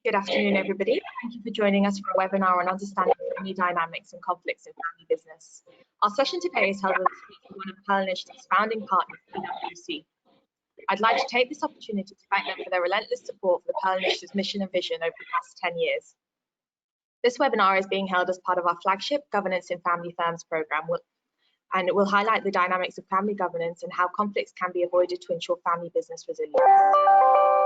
Good afternoon, everybody. Thank you for joining us for a webinar on understanding family dynamics and conflicts in family business. Our session today is held with one of Pearl Initiative's founding partners, PWC. I'd like to take this opportunity to thank them for their relentless support for the Pearl Initiative's mission and vision over the past 10 years. This webinar is being held as part of our flagship Governance in Family Firms program, and it will highlight the dynamics of family governance and how conflicts can be avoided to ensure family business resilience.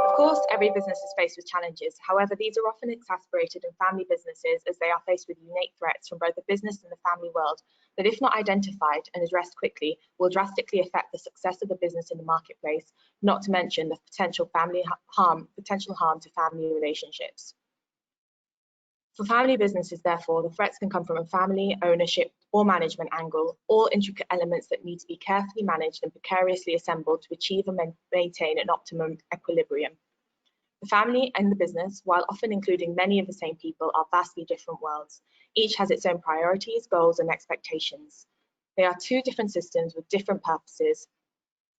Of course, every business is faced with challenges. However, these are often exacerbated in family businesses as they are faced with unique threats from both the business and the family world that, if not identified and addressed quickly, will drastically affect the success of the business in the marketplace, not to mention the potential harm to family relationships. For family businesses, therefore, the threats can come from a family, ownership, or management angle, all intricate elements that need to be carefully managed and precariously assembled to achieve and maintain an optimum equilibrium. The family and the business, while often including many of the same people, are vastly different worlds. Each has its own priorities, goals, and expectations. They are two different systems with different purposes,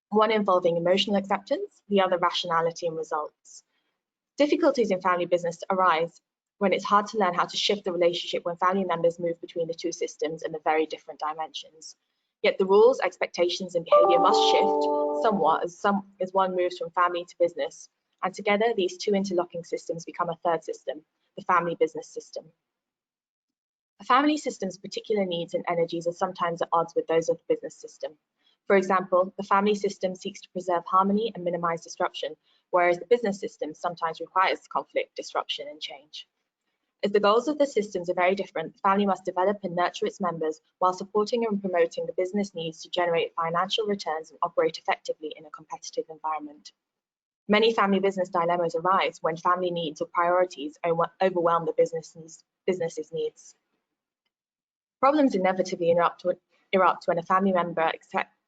one involving emotional acceptance, the other rationality and results. Difficulties in family business arise when it's hard to learn how to shift the relationship when family members move between the two systems in the very different dimensions. Yet the rules, expectations, and behavior must shift somewhat as one moves from family to business. And together, these two interlocking systems become a third system, the family business system. A family system's particular needs and energies are sometimes at odds with those of the business system. For example, the family system seeks to preserve harmony and minimize disruption, whereas the business system sometimes requires conflict, disruption, and change. As the goals of the systems are very different, the family must develop and nurture its members while supporting and promoting the business needs to generate financial returns and operate effectively in a competitive environment. Many family business dilemmas arise when family needs or priorities overwhelm the business's needs. Problems inevitably erupt when a family member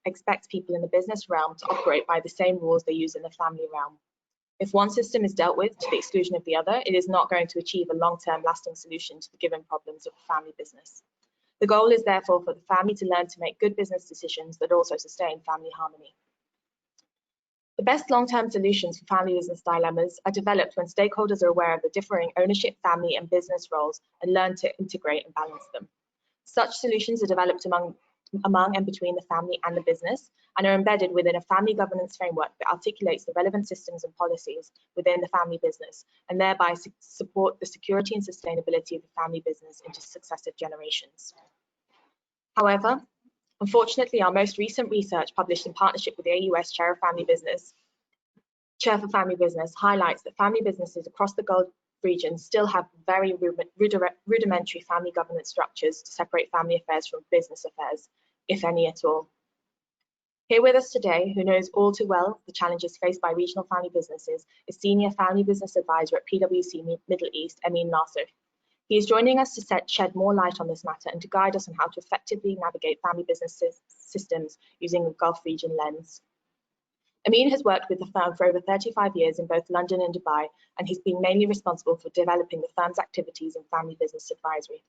expects people in the business realm to operate by the same rules they use in the family realm. If one system is dealt with to the exclusion of the other, it is not going to achieve a long-term lasting solution to the given problems of a family business. The goal is therefore for the family to learn to make good business decisions that also sustain family harmony. The best long-term solutions for family business dilemmas are developed when stakeholders are aware of the differing ownership, family, and business roles and learn to integrate and balance them. Such solutions are developed among and between the family and the business and are embedded within a family governance framework that articulates the relevant systems and policies within the family business and thereby support the security and sustainability of the family business into successive generations. However, unfortunately, our most recent research published in partnership with the AUS Chair for Family Business highlights that family businesses across the Gulf region still have very rudimentary family governance structures to separate family affairs from business affairs, if any at all. Here with us today, who knows all too well the challenges faced by regional family businesses, is Senior Family Business Advisor at PWC Middle East, Amin Nasser. He is joining us to shed more light on this matter and to guide us on how to effectively navigate family business systems using a Gulf region lens. Amin has worked with the firm for over 35 years in both London and Dubai, and he's been mainly responsible for developing the firm's activities in family business advisory.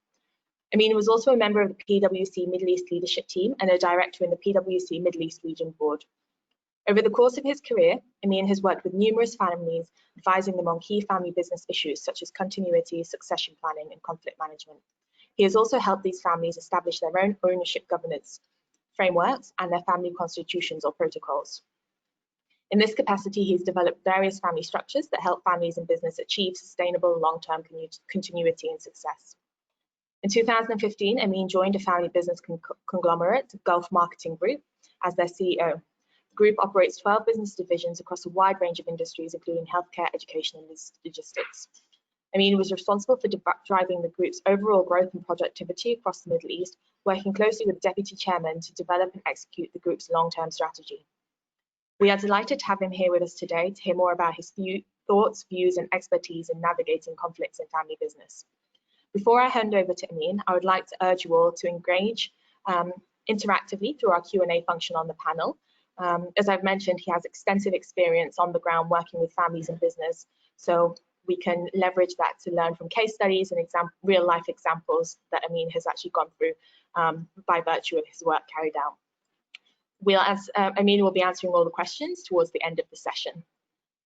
Amin was also a member of the PWC Middle East leadership team and a director in the PWC Middle East region board. Over the course of his career, Amin has worked with numerous families, advising them on key family business issues such as continuity, succession planning, and conflict management. He has also helped these families establish their own ownership governance frameworks and their family constitutions or protocols. In this capacity, he's developed various family structures that help families and business achieve sustainable long-term continuity and success. In 2015, Amin joined a family business conglomerate, Gulf Marketing Group, as their CEO. The group operates 12 business divisions across a wide range of industries, including healthcare, education, and logistics. Amin was responsible for driving the group's overall growth and productivity across the Middle East, working closely with the deputy chairman to develop and execute the group's long-term strategy. We are delighted to have him here with us today to hear more about his thoughts, views, and expertise in navigating conflicts in family business. Before I hand over to Amin, I would like to urge you all to engage interactively through our Q&A function on the panel. As I've mentioned, he has extensive experience on the ground working with families and business, so we can leverage that to learn from case studies and real-life examples that Amin has actually gone through by virtue of his work carried out. Amin will be answering all the questions towards the end of the session.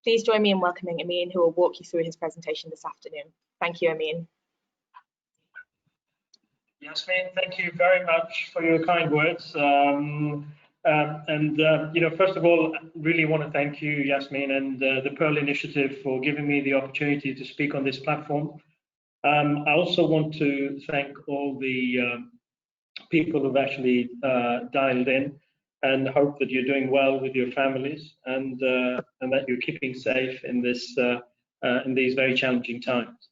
Please join me in welcoming Amin, who will walk you through his presentation this afternoon. Thank you, Amin. Yasmin, thank you very much for your kind words. First of all, really want to thank you, Yasmin, and the Pearl Initiative for giving me the opportunity to speak on this platform. I also want to thank all the people who've actually dialed in, and hope that you're doing well with your families and that you're keeping safe in this in these very challenging times.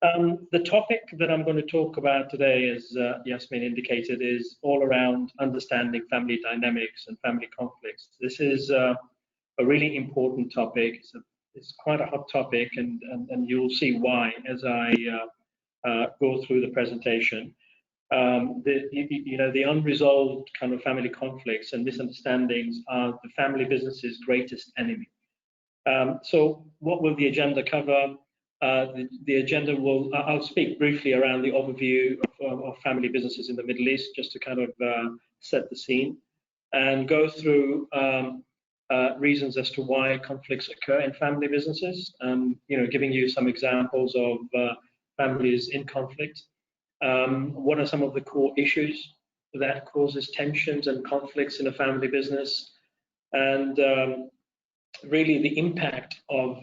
The topic that I'm going to talk about today, as Yasmin indicated, is all around understanding family dynamics and family conflicts. This is a really important topic. It's quite a hot topic, and you'll see why as I go through the presentation. The unresolved kind of family conflicts and misunderstandings are the family business's greatest enemy. So what will the agenda cover? The agenda will, I'll speak briefly around the overview of family businesses in the Middle East, just to kind of set the scene, and go through reasons as to why conflicts occur in family businesses, giving you some examples of families in conflict. What are some of the core issues that causes tensions and conflicts in a family business, and really the impact of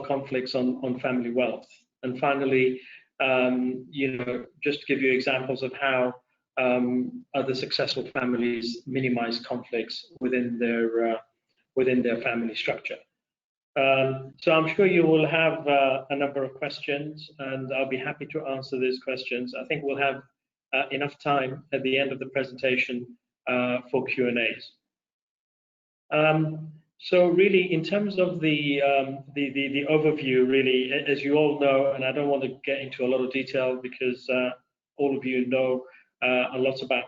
conflicts on family wealth. And finally, just to give you examples of how other successful families minimize conflicts within their family structure. So I'm sure you will have a number of questions, and I'll be happy to answer these questions. I think we'll have enough time at the end of the presentation for Q&As. So really, in terms of the overview, really, as you all know, and I don't want to get into a lot of detail because all of you know a lot about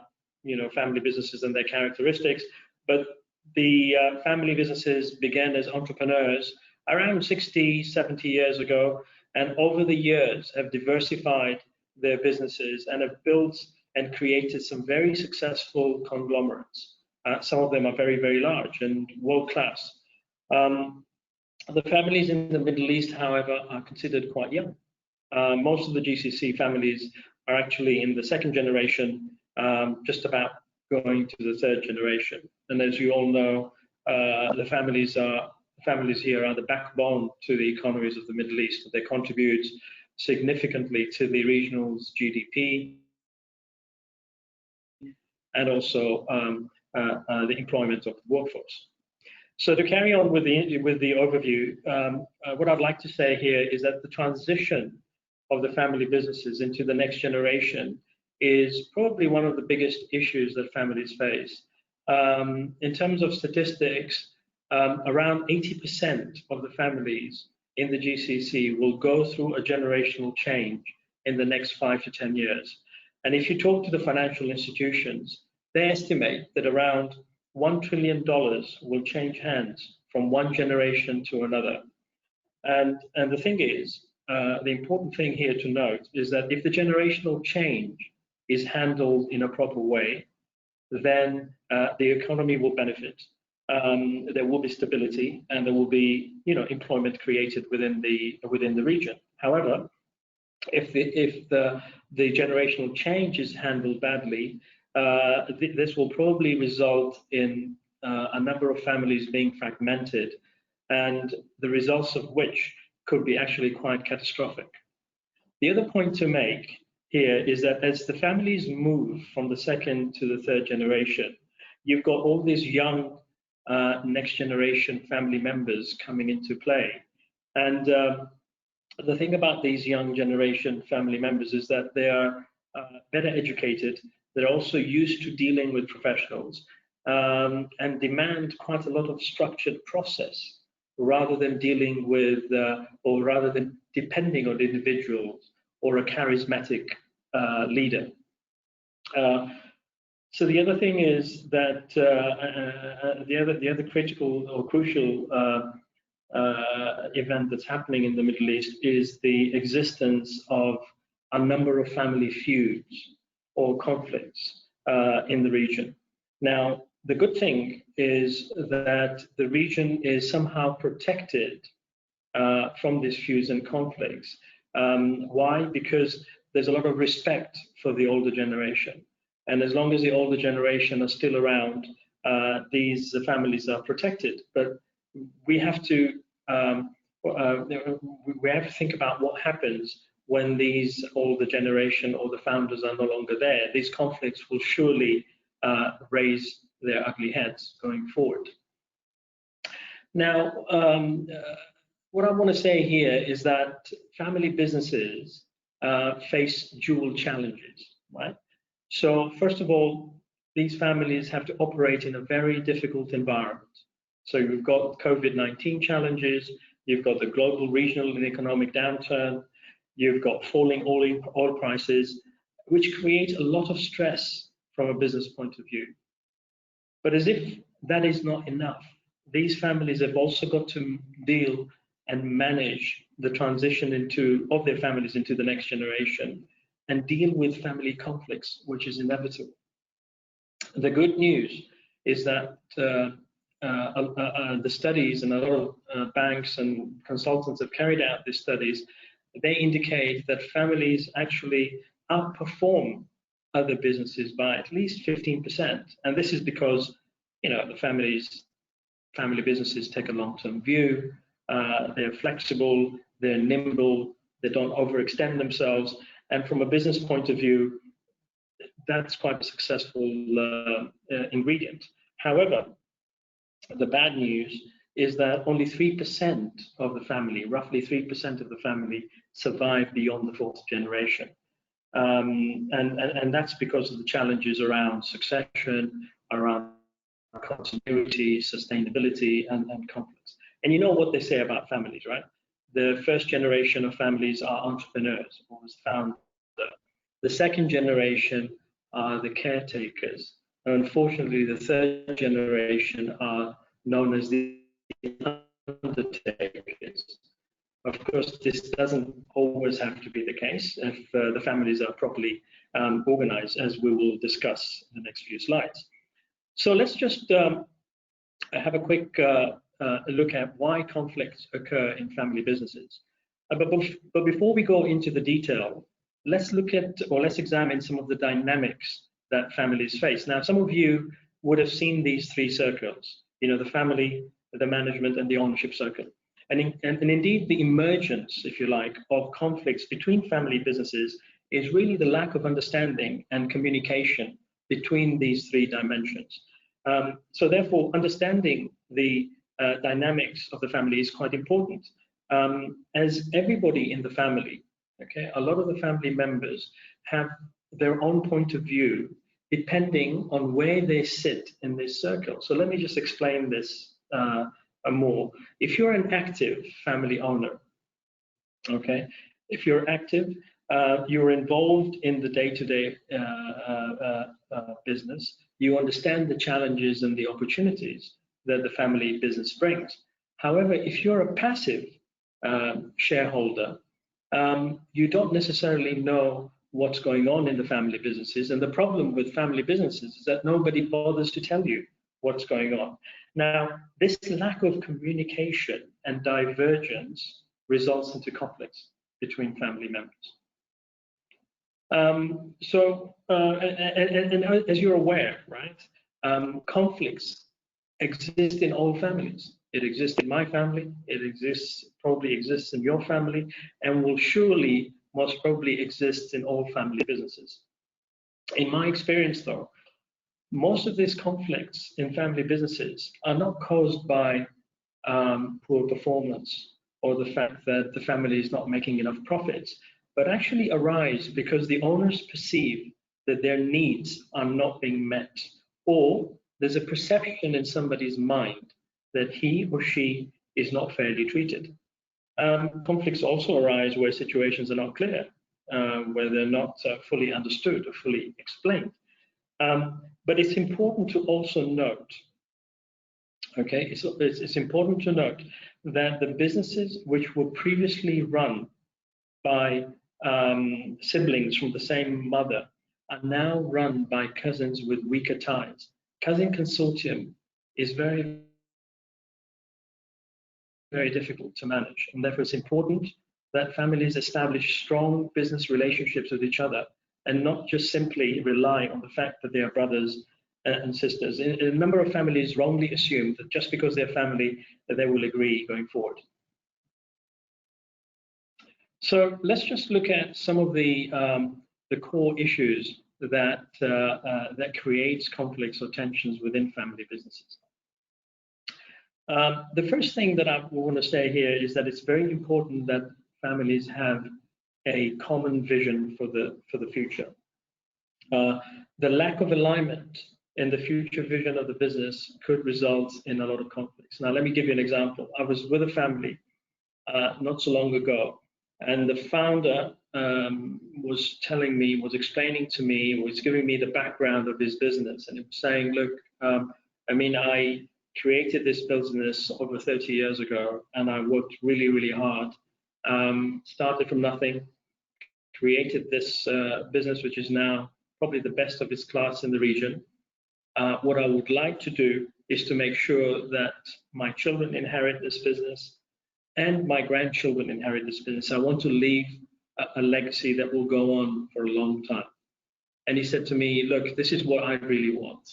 family businesses and their characteristics, but the family businesses began as entrepreneurs around 60, 70 years ago, and over the years have diversified their businesses and have built and created some very successful conglomerates. Some of them are very, very large and world-class. The families in the Middle East, however, are considered quite young. Most of the GCC families are actually in the second generation, just about going to the third generation. And as you all know, the families here are the backbone to the economies of the Middle East. They contribute significantly to the regional's GDP and also the employment of the workforce. So to carry on with the overview, what I'd like to say here is that the transition of the family businesses into the next generation is probably one of the biggest issues that families face. In terms of statistics, around 80% of the families in the GCC will go through a generational change in the next 5 to 10 years. And if you talk to the financial institutions, they estimate that around $1 trillion will change hands from one generation to another. And the thing is, the important thing here to note is that if the generational change is handled in a proper way, then the economy will benefit. There will be stability, and there will be, employment created within the region. However, if the generational change is handled badly, this will probably result in a number of families being fragmented, and the results of which could be actually quite catastrophic. The other point to make here is that as the families move from the second to the third generation, you've got all these young next generation family members coming into play. And the thing about these young generation family members is that they are better educated. They're also used to dealing with professionals and demand quite a lot of structured process rather than dealing with or rather than depending on individuals or a charismatic leader. So the other thing is that the other critical or crucial event that's happening in the Middle East is the existence of a number of family feuds or conflicts in the region. Now, The good thing is that the region is somehow protected from these feuds and conflicts. Why? Because there's a lot of respect for the older generation. And as long as the older generation are still around, these families are protected. But we have to think about what happens when these older generation or the founders are no longer there. These conflicts will surely raise their ugly heads going forward. Now, what I want to say here is that family businesses face dual challenges, right? So first of all, these families have to operate in a very difficult environment. So you've got COVID-19 challenges, you've got the global, regional, and economic downturn, you've got falling oil prices, which create a lot of stress from a business point of view. But as if that is not enough, these families have also got to deal and manage the transition of their families into the next generation and deal with family conflicts, which is inevitable. The good news is that the studies, and a lot of banks and consultants have carried out these studies, they indicate that families actually outperform other businesses by at least 15%. And this is because, the family businesses take a long-term view, they're flexible, they're nimble, they don't overextend themselves. And from a business point of view, that's quite a successful ingredient. However, the bad news is that only 3% of the family, roughly 3% of the family, survive beyond the fourth generation. And that's because of the challenges around succession, around continuity, sustainability, and conflicts. And you know what they say about families, right? The first generation of families are entrepreneurs, or was founder. The second generation are the caretakers. And unfortunately, the third generation are known as the undertakers. Of course, this doesn't always have to be the case if the families are properly organized, as we will discuss in the next few slides. So let's just have a quick look at why conflicts occur in family businesses. But before we go into the detail, let's examine some of the dynamics that families face. Now, some of you would have seen these three circles, the family, the management, and the ownership circle. And indeed, the emergence, if you like, of conflicts between family businesses is really the lack of understanding and communication between these three dimensions. So therefore, understanding the dynamics of the family is quite important. As everybody in the family, okay, a lot of the family members have their own point of view depending on where they sit in this circle. So let me just explain this more. If you're an active family owner, okay, if you're active, you're involved in the day-to-day business, you understand the challenges and the opportunities that the family business brings. However, if you're a passive shareholder, you don't necessarily know what's going on in the family businesses. And the problem with family businesses is that nobody bothers to tell you what's going on. Now, this lack of communication and divergence results into conflicts between family members. And as you're aware, right, conflicts exist in all families. It exists in my family, probably exists in your family, and will surely, most probably exist in all family businesses. In my experience though, most of these conflicts in family businesses are not caused by poor performance or the fact that the family is not making enough profits, but actually arise because the owners perceive that their needs are not being met, or there's a perception in somebody's mind that he or she is not fairly treated. Conflicts also arise where situations are not clear, where they're not fully understood or fully explained. But it's important to also note, okay, it's important to note that the businesses which were previously run by siblings from the same mother are now run by cousins with weaker ties, cousin consortium is very, very difficult to manage, and therefore it's important that families establish strong business relationships with each other and not just simply rely on the fact that they are brothers and sisters. A number of families wrongly assume that just because they're family, that they will agree going forward. So let's just look at some of the core issues that that creates conflicts or tensions within family businesses. The first thing that I want to say here is that it's very important that families have a common vision for the future. The lack of alignment in the future vision of the business could result in a lot of conflicts. Now, let me give you an example. I was with a family not so long ago, and the founder was telling me, was explaining to me, was giving me the background of his business, and he was saying, look, I mean, I created this business over 30 years ago, and I worked really, really hard. Started from nothing, created this business, which is now probably the best of its class in the region. What I would like to do is to make sure that my children inherit this business and my grandchildren inherit this business. I want to leave a legacy that will go on for a long time. And he said to me, look, this is what I really want,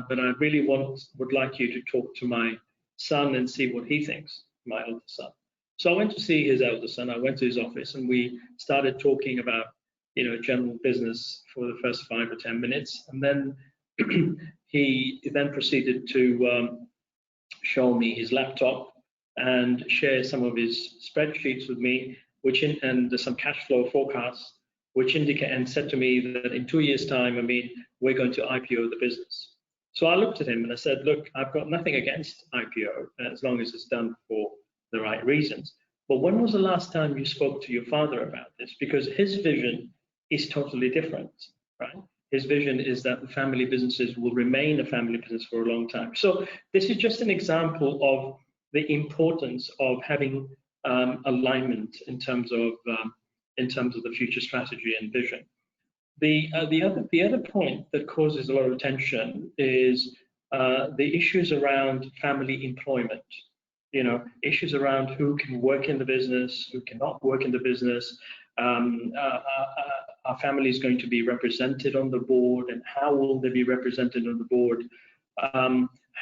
but I really would like you to talk to my son and see what he thinks, my eldest son. So I went to see his eldest son. I went to his office and we started talking about, general business for the first 5 or 10 minutes. And then he then proceeded to show me his laptop and share some of his spreadsheets with me, and some cash flow forecasts, which indicate, and said to me that in 2 years' time, we're going to IPO the business. So I looked at him and I said, look, I've got nothing against IPO as long as it's done for the right reasons. But when was the last time you spoke to your father about this? Because his vision is totally different, right? His vision is that the family businesses will remain a family business for a long time. So this is just an example of the importance of having alignment in terms of the future strategy and vision. The other point that causes a lot of tension is the issues around family employment. Issues around who can work in the business, who cannot work in the business. Our family is going to be represented on the board, and how will they be represented on the board?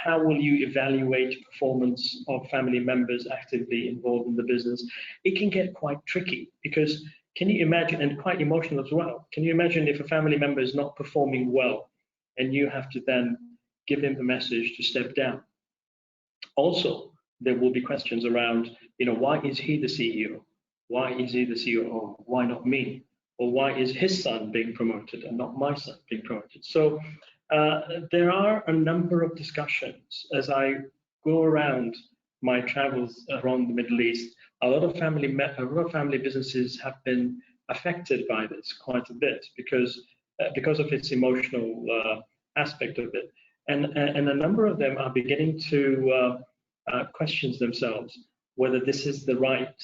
How will you evaluate performance of family members actively involved in the business? It can get quite tricky because can you imagine, and quite emotional as well, can you imagine if a family member is not performing well and you have to then give him the message to step down? Also, there will be questions around, why is he the CEO? Why is he the COO? Why not me? Or why is his son being promoted and not my son being promoted? So there are a number of discussions as I go around my travels around the Middle East. A lot of family businesses have been affected by this quite a bit because of its emotional aspect of it, and a number of them are beginning to question themselves whether this is the right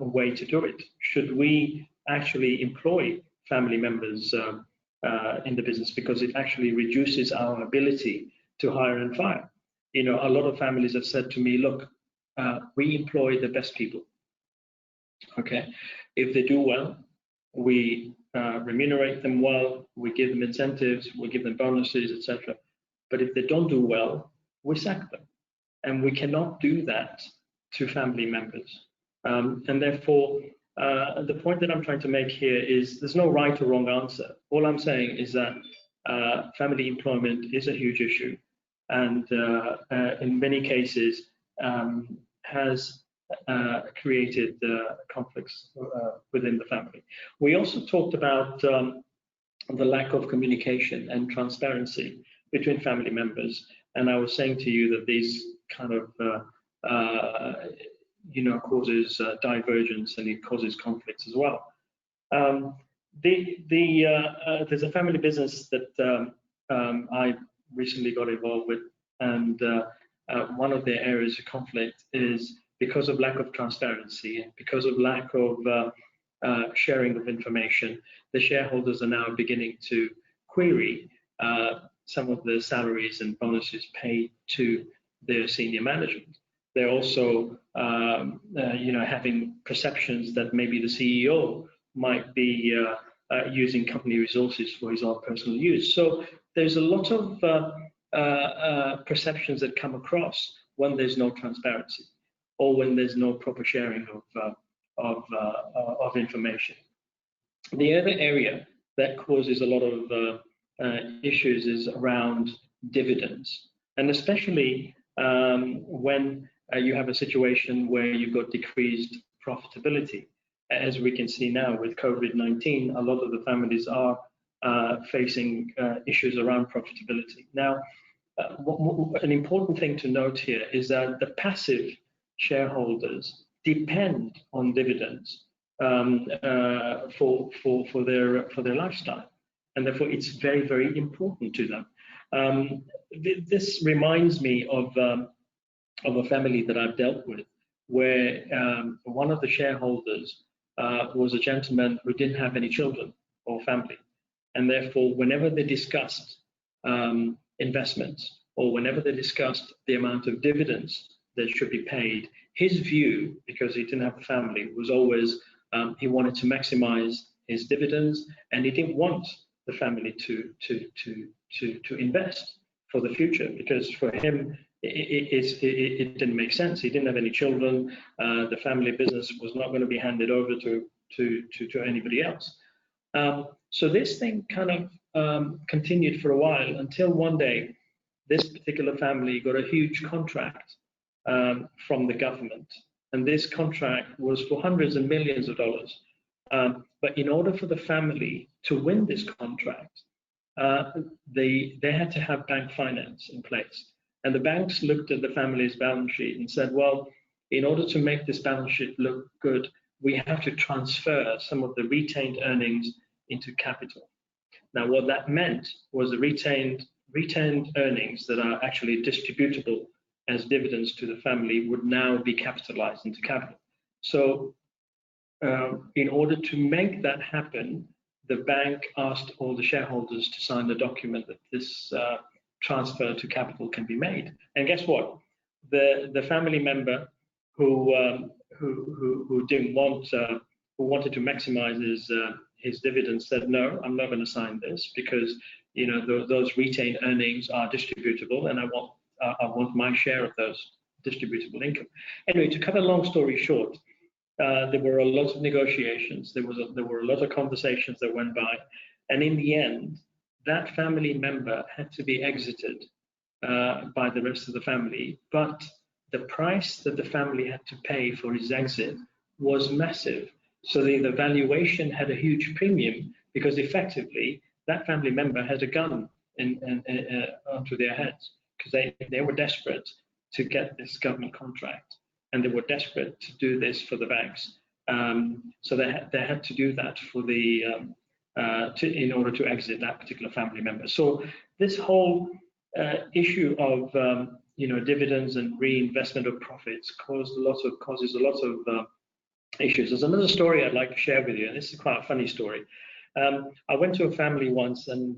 way to do it. Should we actually employ family members in the business, because it actually reduces our ability to hire and fire? A lot of families have said to me, look, we employ the best people. Okay, if they do well, we remunerate them well, we give them incentives, we give them bonuses, etc. But if they don't do well, we sack them. And we cannot do that to family members. And therefore, the point that I'm trying to make here is there's no right or wrong answer. All I'm saying is that family employment is a huge issue, and in many cases has created conflicts within the family. We also talked about the lack of communication and transparency between family members, and I was saying to you that these kind of causes divergence, and it causes conflicts as well. There's a family business that I recently got involved with, and one of their areas of conflict is because of lack of transparency, because of lack of sharing of information. The shareholders are now beginning to query some of the salaries and bonuses paid to their senior management. They're also, having perceptions that maybe the CEO might be using company resources for his own personal use. So there's a lot of perceptions that come across when there's no transparency or when there's no proper sharing of information. The other area that causes a lot of issues is around dividends, and especially when you have a situation where you've got decreased profitability. As we can see now with COVID-19, a lot of the families are facing issues around profitability. Now, an important thing to note here is that the passive shareholders depend on dividends for their lifestyle, and therefore it's very, very important to them. This reminds me of a family that I've dealt with, where one of the shareholders was a gentleman who didn't have any children or family, and therefore whenever they discussed investments or whenever they discussed the amount of dividends that should be paid, his view, because he didn't have a family, was always he wanted to maximize his dividends, and he didn't want the family to invest for the future, because for him it didn't make sense. He didn't have any children. The family business was not going to be handed over to anybody else. So this thing kind of continued for a while until one day this particular family got a huge contract from the government, and this contract was for hundreds of millions of dollars. But in order for the family to win this contract, they had to have bank finance in place. And the banks looked at the family's balance sheet and said, well, in order to make this balance sheet look good, we have to transfer some of the retained earnings into capital. Now, what that meant was the retained earnings that are actually distributable as dividends to the family would now be capitalized into capital. So in order to make that happen, the bank asked all the shareholders to sign the document that this transfer to capital can be made. And guess what? The family member who didn't want, who wanted to maximize his dividends said, no, I'm not going to sign this, because those retained earnings are distributable, and I want my share of those distributable income. Anyway, to cut a long story short, there were a lot of negotiations. There were a lot of conversations that went by, and in the end, that family member had to be exited by the rest of the family. But the price that the family had to pay for his exit was massive. So the valuation had a huge premium, because effectively that family member had a gun onto their heads, because they were desperate to get this government contract, and they were desperate to do this for the banks. So they had to do that for the in order to exit that particular family member. So this whole issue of dividends and reinvestment of profits causes a lot of issues. There's another story I'd like to share with you, and this is quite a funny story. I went to a family once, and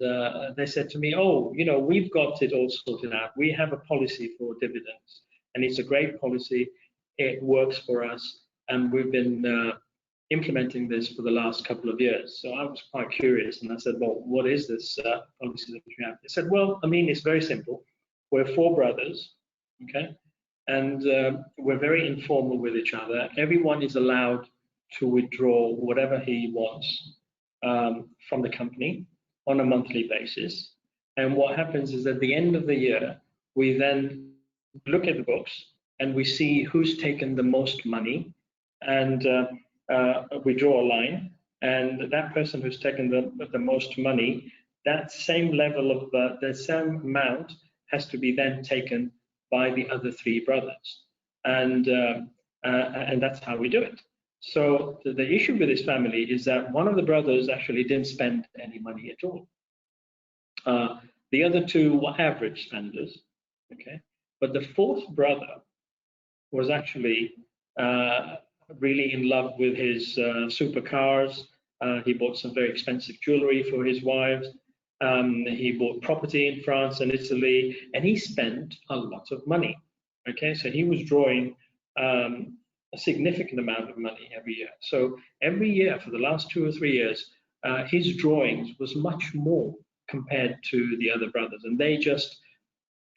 they said to me, oh, we've got it all sorted out. We have a policy for dividends, and it's a great policy. It works for us, and we've been implementing this for the last couple of years. So I was quite curious, and I said, well, what is this policy that you have? They said, well, I mean, it's very simple. We're 4 brothers, okay? And we're very informal with each other. Everyone is allowed to withdraw whatever he wants from the company on a monthly basis. And what happens is at the end of the year, we then look at the books and we see who's taken the most money, and we draw a line. And that person who's taken the most money, that same level of the same amount has to be then taken by the other 3 brothers, and that's how we do it. So the issue with this family is that one of the brothers actually didn't spend any money at all. The other 2 were average spenders, okay? But the 4th brother was actually really in love with his supercars. He bought some very expensive jewelry for his wives. He bought property in France and Italy, and he spent a lot of money. Okay, so he was drawing a significant amount of money every year. So every year for the last 2 or 3 years, his drawings was much more compared to the other brothers, and they just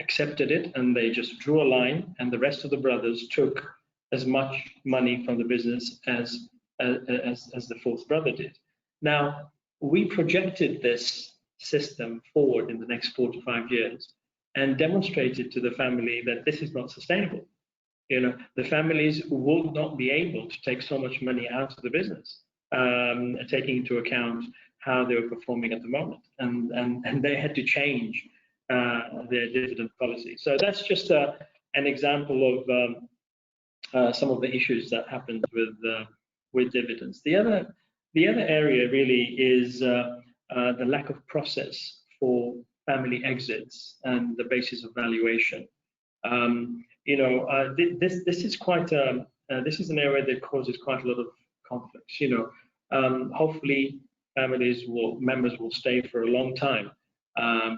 accepted it and they just drew a line, and the rest of the brothers took as much money from the business as the fourth brother did. Now, we projected this system forward in the next 4 to 5 years and demonstrated to the family that this is not sustainable. You know, the families will not be able to take so much money out of the business, taking into account how they were performing at the moment, and they had to change their dividend policy. So that's just an example of some of the issues that happened with dividends. The other area really is the lack of process for family exits and the basis of valuation. This is quite this is an area that causes quite a lot of conflicts. Hopefully members will stay for a long time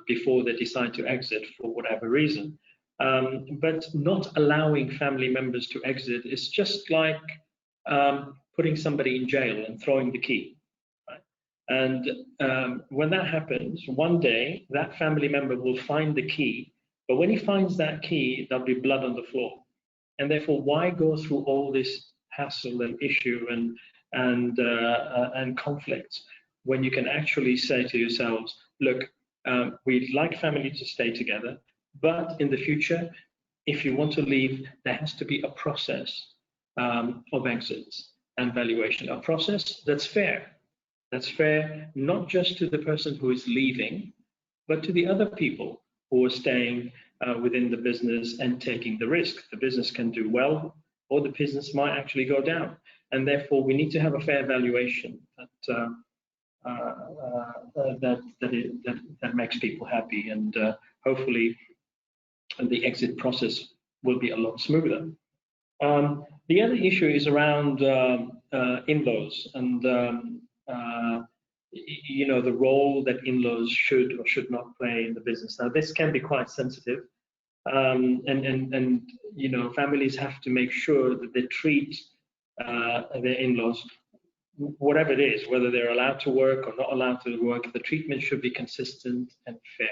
before they decide to exit for whatever reason. But not allowing family members to exit is just like putting somebody in jail and throwing the key. Right? And when that happens, one day that family member will find the key, but when he finds that key, there'll be blood on the floor. And therefore, why go through all this hassle and issue and conflicts when you can actually say to yourselves, look, we'd like family to stay together, but in the future, if you want to leave, there has to be a process of exits and valuation, a process that's fair. That's fair not just to the person who is leaving, but to the other people who are staying within the business and taking the risk. The business can do well, or the business might actually go down. And therefore, we need to have a fair valuation that makes people happy, and hopefully the exit process will be a lot smoother. The other issue is around in-laws and the role that in-laws should or should not play in the business. Now, this can be quite sensitive, and families have to make sure that they treat their in-laws, whatever it is, whether they're allowed to work or not allowed to work, the treatment should be consistent and fair.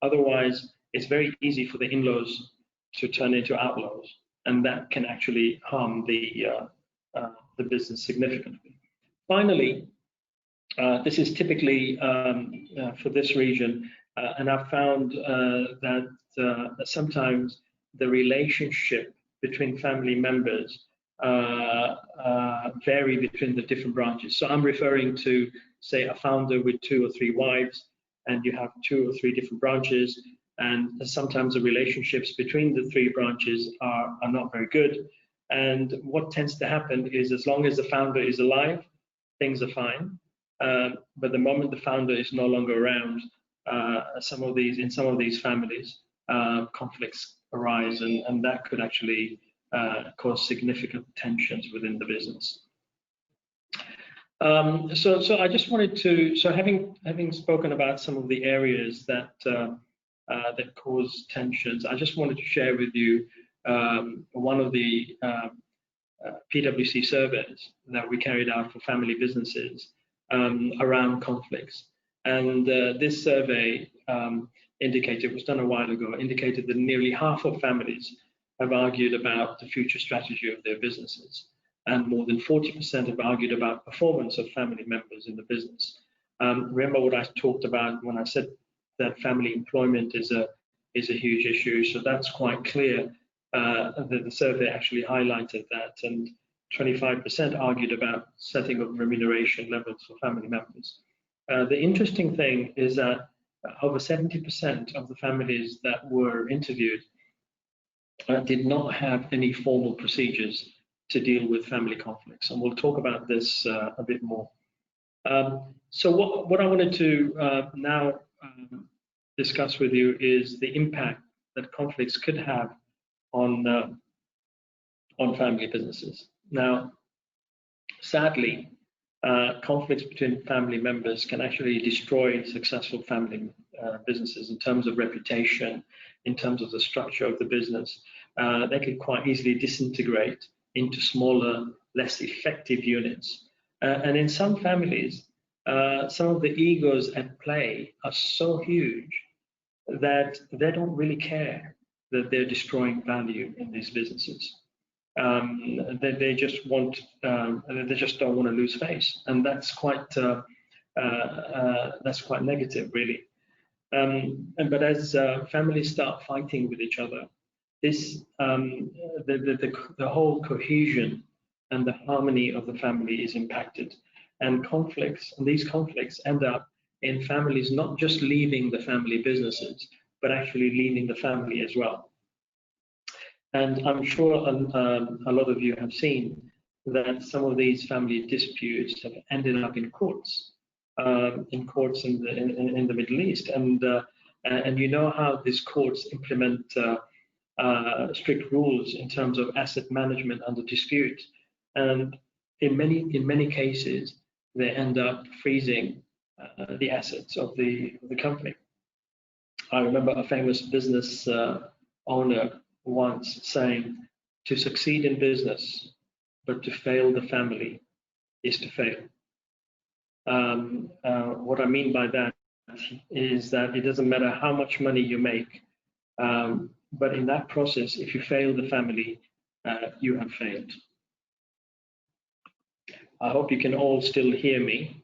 Otherwise, it's very easy for the in-laws to turn into outlaws, and that can actually harm the business significantly. Finally, this is typically for this region, and I've found that sometimes the relationship between family members vary between the different branches. So I'm referring to, say, a founder with 2 or 3 wives, and you have 2 or 3 different branches, and sometimes the relationships between the 3 branches are not very good. And what tends to happen is, as long as the founder is alive, things are fine. But the moment the founder is no longer around, in some of these families, conflicts arise, and that could actually cause significant tensions within the business. So I just wanted to, having spoken about some of the areas that cause tensions, I just wanted to share with you one of the PWC surveys that we carried out for family businesses around conflicts. And this survey indicated, it was done a while ago, indicated that nearly half of families have argued about the future strategy of their businesses, and more than 40% have argued about performance of family members in the business. Remember what I talked about when I said that family employment is a huge issue, so that's quite clear. That the survey actually highlighted that, and 25% argued about setting of remuneration levels for family members. The interesting thing is that over 70% of the families that were interviewed did not have any formal procedures to deal with family conflicts, and we'll talk about this a bit more. So what I wanted to now discuss with you is the impact that conflicts could have on family businesses. Now, sadly, conflicts between family members can actually destroy successful family businesses in terms of reputation, in terms of the structure of the business. They can quite easily disintegrate into smaller, less effective units. And in some families, some of the egos at play are so huge that they don't really care that they're destroying value in these businesses. They just want, they just don't want to lose face, and that's quite negative, really. But as families start fighting with each other, this the whole cohesion and the harmony of the family is impacted, and these conflicts end up in families not just leaving the family businesses, but actually leaving the family as well. And I'm sure a lot of you have seen that some of these family disputes have ended up in courts in the Middle East, and you know how these courts implement strict rules in terms of asset management under dispute, and in many cases they end up freezing the assets of the company. I remember a famous business owner once saying, "To succeed in business, but to fail the family, is to fail." What I mean by that is that it doesn't matter how much money you make, but in that process, if you fail the family, you have failed. I hope you can all still hear me.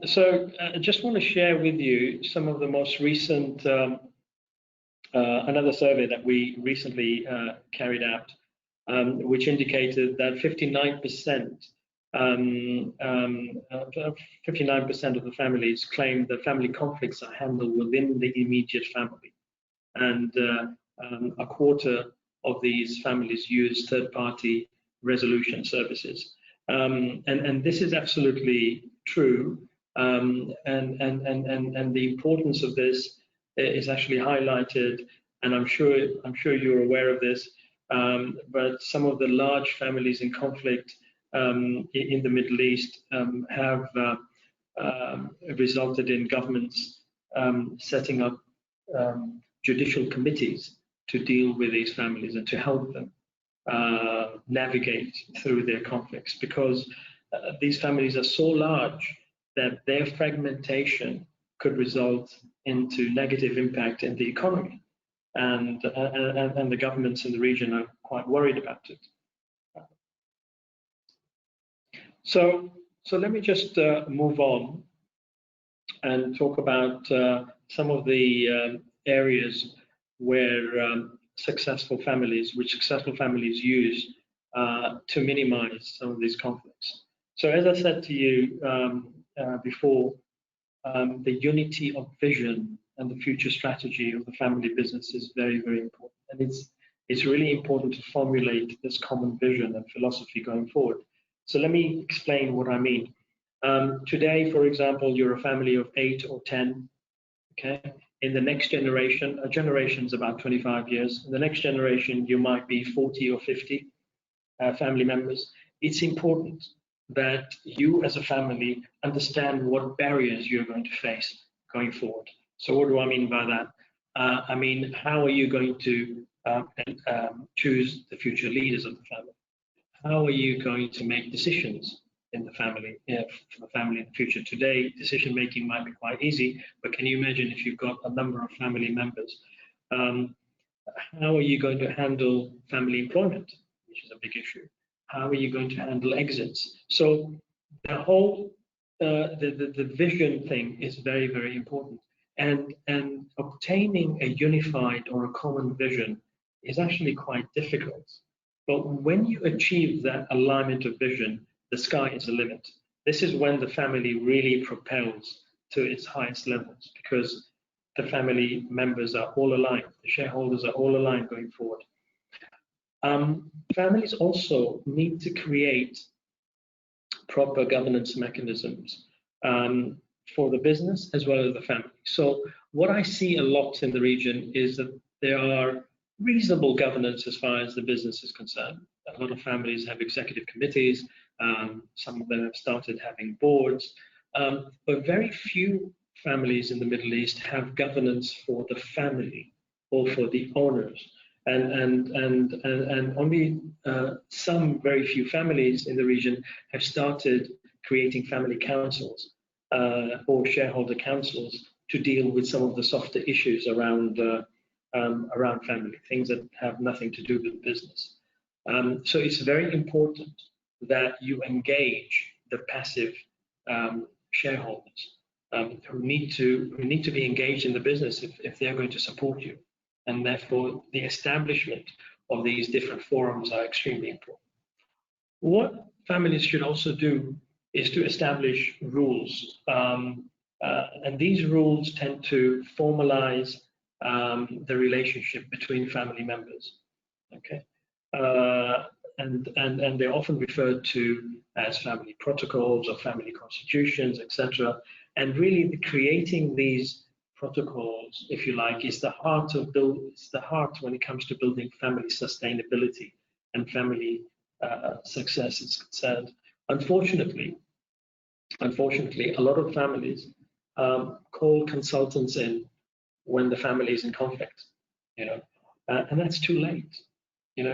So I just want to share with you some of the most recent, another survey that we recently carried out, which indicated that 59% of the families claim that family conflicts are handled within the immediate family, and a quarter of these families use third-party resolution services. And this is absolutely true, and the importance of this is actually highlighted, and I'm sure you're aware of this, but some of the large families in conflict in the Middle East have resulted in governments setting up judicial committees to deal with these families and to help them navigate through their conflicts, because these families are so large that their fragmentation could result into negative impact in the economy, and the governments in the region are quite worried about it. So let me just move on and talk about some of the areas where successful families use to minimize some of these conflicts. So as I said to you before, the unity of vision and the future strategy of the family business is very, very important. And it's really important to formulate this common vision and philosophy going forward. So let me explain what I mean. Today, for example, you're a family of 8 or 10, okay? In the next generation, a generation is about 25 years. In the next generation, you might be 40 or 50 family members. It's important that you as a family understand what barriers you're going to face going forward. So what do I mean by that? I mean, how are you going to choose the future leaders of the family? How are you going to make decisions in the family, for the family in the future? Today, decision making might be quite easy, but can you imagine if you've got a number of family members? How are you going to handle family employment, which is a big issue? How are you going to handle exits? So the whole the vision thing is very, very important, and obtaining a unified or a common vision is actually quite difficult. But when you achieve that alignment of vision, the sky is the limit. This is when the family really propels to its highest levels, because the family members are all aligned, the shareholders are all aligned going forward. Families also need to create proper governance mechanisms for the business as well as the family. So what I see a lot in the region is that there are reasonable governance as far as the business is concerned. A lot of families have executive committees. Some of them have started having boards, but very few families in the Middle East have governance for the family or for the owners. And only some very few families in the region have started creating family councils or shareholder councils to deal with some of the softer issues around family, things that have nothing to do with business. So it's very important that you engage the passive shareholders who need to be engaged in the business if they're going to support you. And therefore, the establishment of these different forums are extremely important. What families should also do is to establish rules. And these rules tend to formalize the relationship between family members. Okay, and they're often referred to as family protocols or family constitutions, etc. And really, creating these protocols, if you like, is the heart when it comes to building family sustainability and family success is concerned. Unfortunately, a lot of families call consultants in when the family is in conflict, and that's too late,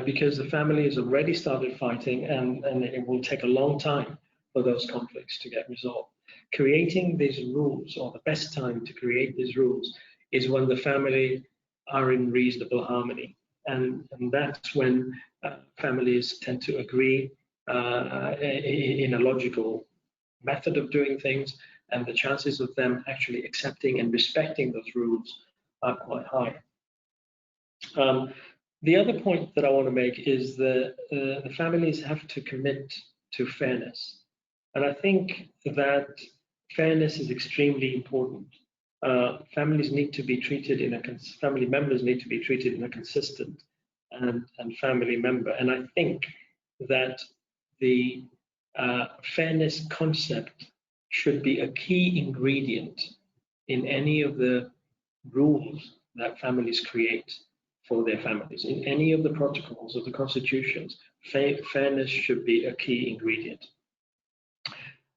because the family has already started fighting, and it will take a long time for those conflicts to get resolved. Creating these rules, or the best time to create these rules, is when the family are in reasonable harmony, and that's when families tend to agree in a logical method of doing things, and the chances of them actually accepting and respecting those rules are quite high. The other point that I want to make is that the families have to commit to fairness. And I think that fairness is extremely important. Families need to be treated family members need to be treated in a consistent and family member. And I think that the fairness concept should be a key ingredient in any of the rules that families create for their families. In any of the protocols or the constitutions, fairness should be a key ingredient.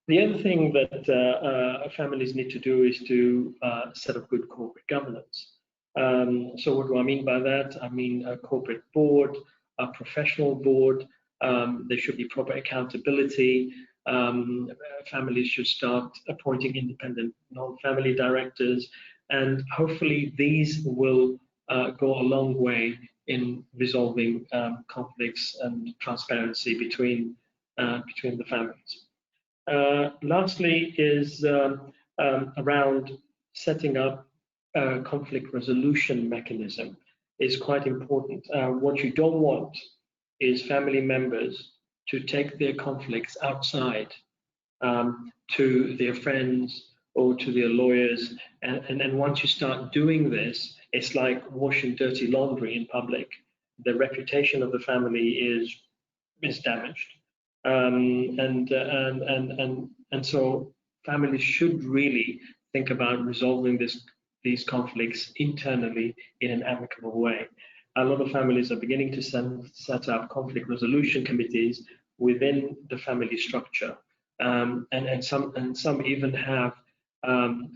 The other thing that families need to do is to set up good corporate governance. So what do I mean by that? I mean a corporate board, a professional board. There should be proper accountability. Families should start appointing independent non-family directors, and hopefully these will go a long way in resolving conflicts and transparency between the families. Lastly is around setting up a conflict resolution mechanism is quite important. What you don't want is family members to take their conflicts outside to their friends or to their lawyers. And once you start doing this, it's like washing dirty laundry in public. The reputation of the family is damaged. And so families should really think about resolving these conflicts internally in an amicable way. A lot of families are beginning to set up conflict resolution committees within the family structure, and some even have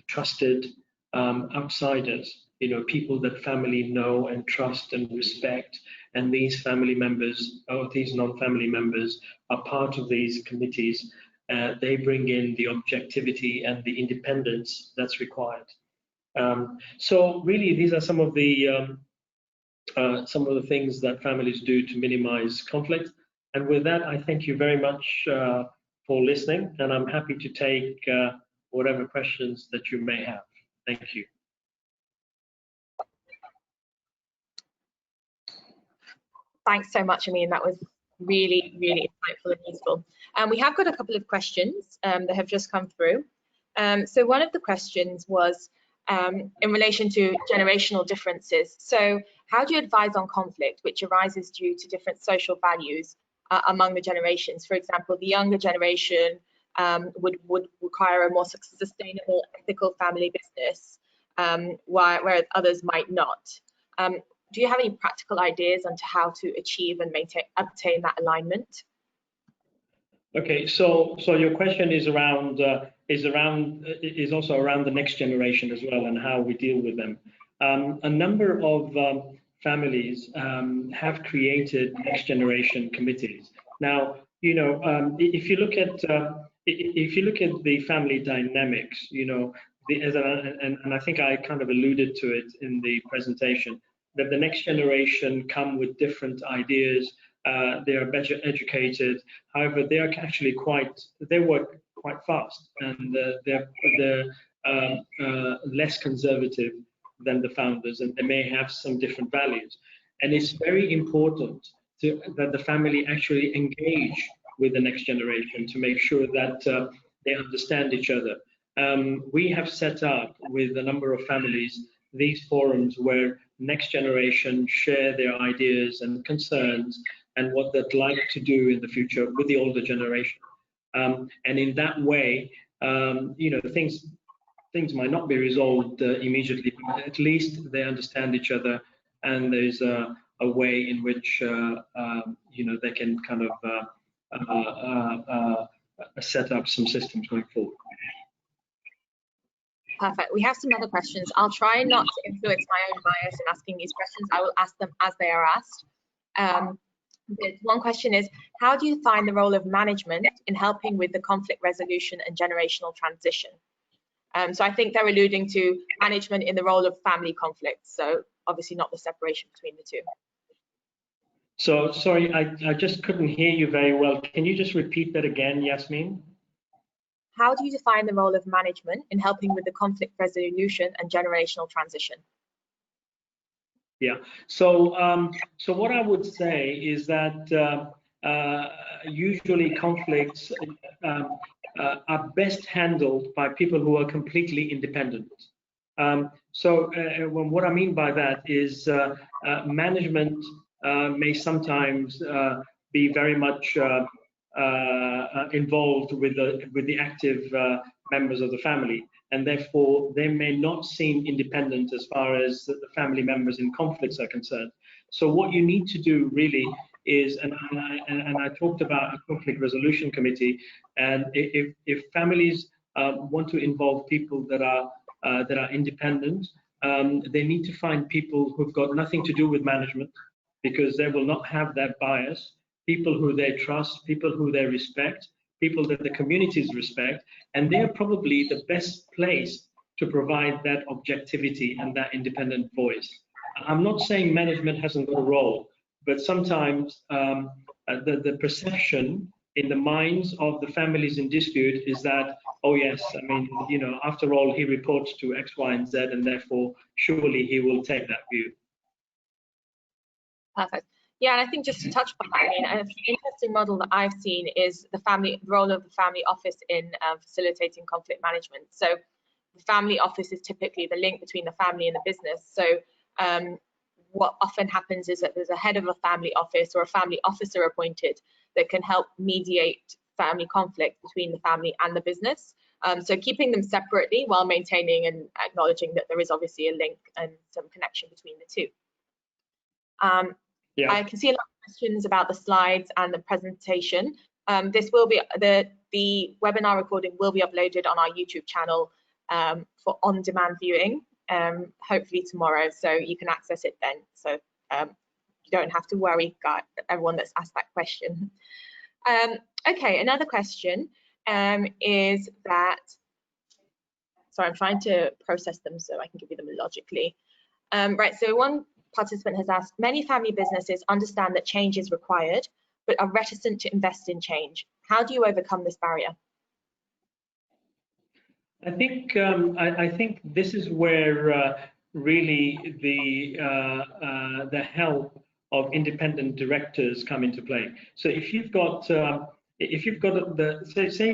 trusted outsiders, people that family know and trust and respect, and these family members or these non-family members are part of these committees. They bring in the objectivity and the independence that's required. So really, these are some of the things that families do to minimize conflict. And with that, I thank you very much for listening, and I'm happy to take whatever questions that you may have. Thank you. Thanks so much, Amin. That was really, really insightful and useful. We have got a couple of questions that have just come through. So one of the questions was in relation to generational differences. So how do you advise on conflict which arises due to different social values among the generations? For example, the younger generation would require a more sustainable, ethical family business, whereas others might not. do you have any practical ideas on how to achieve and obtain that alignment? Okay, so your question is also around the next generation as well, and how we deal with them. A number of families have created next generation committees. Now, if you look at the family dynamics, and I think I kind of alluded to it in the presentation, that the next generation come with different ideas. They are better educated. However, they are actually they work quite fast, and they're less conservative than the founders, and they may have some different values. And it's very important that the family actually engage with the next generation to make sure that they understand each other. We have set up with a number of families these forums where next generation share their ideas and concerns and what they'd like to do in the future with the older generation. And in that way, things might not be resolved immediately, but at least they understand each other, and there's a way in which they can kind of set up some systems going forward. Perfect. We have some other questions. I'll try not to influence my own bias in asking these questions. I will ask them as they are asked. One question is, how do you find the role of management in helping with the conflict resolution and generational transition? So I think they're alluding to management in the role of family conflicts, so obviously not the separation between the two. So sorry, I just couldn't hear you very well. Can you just repeat that again, Yasmin? How do you define the role of management in helping with the conflict resolution and generational transition? Yeah, so what I would say is that usually conflicts are best handled by people who are completely independent. What I mean by that is management may sometimes be very much involved with the active members of the family, and therefore they may not seem independent as far as the family members in conflicts are concerned. So what you need to do really is, and I talked about a conflict resolution committee, and if families want to involve people that are independent, they need to find people who've got nothing to do with management, because they will not have that bias, people who they trust, people who they respect, people that the communities respect, and they're probably the best place to provide that objectivity and that independent voice. I'm not saying management hasn't got a role, but sometimes the perception in the minds of the families in dispute is that, oh yes, I mean, after all, he reports to X, Y, and Z, and therefore surely he will take that view. Perfect. Yeah, and I think just to touch on that, I mean, an interesting model that I've seen is the role of the family office in facilitating conflict management. So the family office is typically the link between the family and the business. So what often happens is that there's a head of a family office or a family officer appointed that can help mediate family conflict between the family and the business. So keeping them separately while maintaining and acknowledging that there is obviously a link and some connection between the two. Yeah. I can see a lot of questions about the slides and the presentation. This will be the webinar recording will be uploaded on our YouTube channel for on-demand viewing, hopefully tomorrow, so you can access it then. So you don't have to worry, everyone that's asked that question. Okay, another question is that, sorry, I'm trying to process them so I can give you them logically. Right, so one participant has asked, many family businesses understand that change is required, but are reticent to invest in change. How do you overcome this barrier? I think this is where really the help of independent directors come into play. So if you've got say